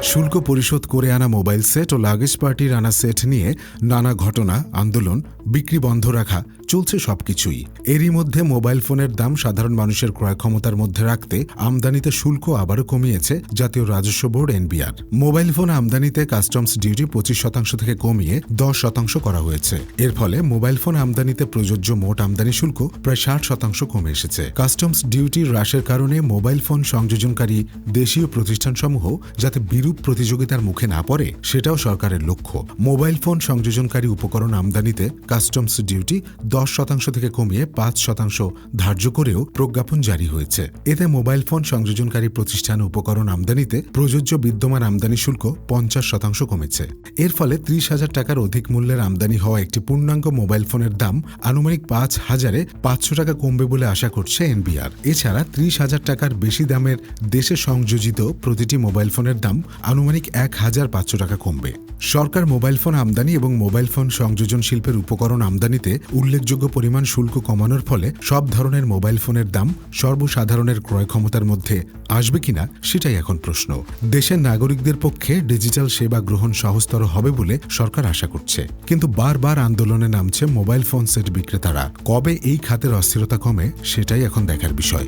শুল্ক পরিশোধ করে আনা মোবাইল সেট ও লাগেজ পার্টির আনা সেট নিয়ে নানা ঘটনা, আন্দোলন, বিক্রি বন্ধ রাখা চলছে সবকিছুই। এরই মধ্যে মোবাইল ফোনের দাম সাধারণ মানুষের ক্রয় ক্ষমতার মধ্যে রাখতে আমদানিতে শুল্ক আবারও কমিয়েছে জাতীয় রাজস্ব বোর্ড এনবিআর। মোবাইল ফোন আমদানিতে কাস্টমস ডিউটি 25% থেকে কমিয়ে 10% করা হয়েছে। এর ফলে মোবাইল ফোন আমদানিতে প্রযোজ্য মোট আমদানি শুল্ক প্রায় 60% কমে এসেছে। কাস্টমস ডিউটি হ্রাসের কারণে মোবাইল ফোন সংযোজনকারী দেশীয় প্রতিষ্ঠানসমূহ যাতে বিরূপ প্রতিযোগিতার মুখে না পড়ে সেটাও সরকারের লক্ষ্য। মোবাইল ফোন সংযোজনকারী উপকরণ আমদানিতে কাস্টমস ডিউটি 10% থেকে কমিয়ে 5% ধার্য করেও প্রজ্ঞাপন জারি হয়েছে। এতে মোবাইল ফোন সংযোজনকারী প্রতিষ্ঠান উপকরণ আমদানিতে প্রযোজ্য বিদ্যমান আমদানি শুল্ক 50% কমেছে। এর ফলে 30,000 টাকার অধিক মূল্যের আমদানি হওয়া একটি পূর্ণাঙ্গ মোবাইল ফোনের দাম আনুমানিক 5,500 টাকা কমবে বলে আশা করছে এনবিআর। এছাড়া 30,000 টাকার বেশি দামের দেশে সংযোজিত প্রতিটি মোবাইল ফোনের দাম আনুমানিক 1,500 টাকা কমবে। সরকার মোবাইল ফোন আমদানি এবং মোবাইল ফোন সংযোজন শিল্পের উপকরণ আমদানিতে উল্লেখযোগ্য পরিমাণ শুল্ক কমানোর ফলে সব ধরনের মোবাইল ফোনের দাম সর্বসাধারণের ক্রয় ক্ষমতার মধ্যে আসবে কিনা সেটাই এখন প্রশ্ন। দেশের নাগরিকদের পক্ষে ডিজিটাল সেবা গ্রহণ সহজতর হবে বলে সরকার আশা করছে। কিন্তু বারবার আন্দোলনে নামছে মোবাইল ফোন সেট বিক্রেতারা। কবে এই খাতের অস্থিরতা কমে সেটাই এখন দেখার বিষয়।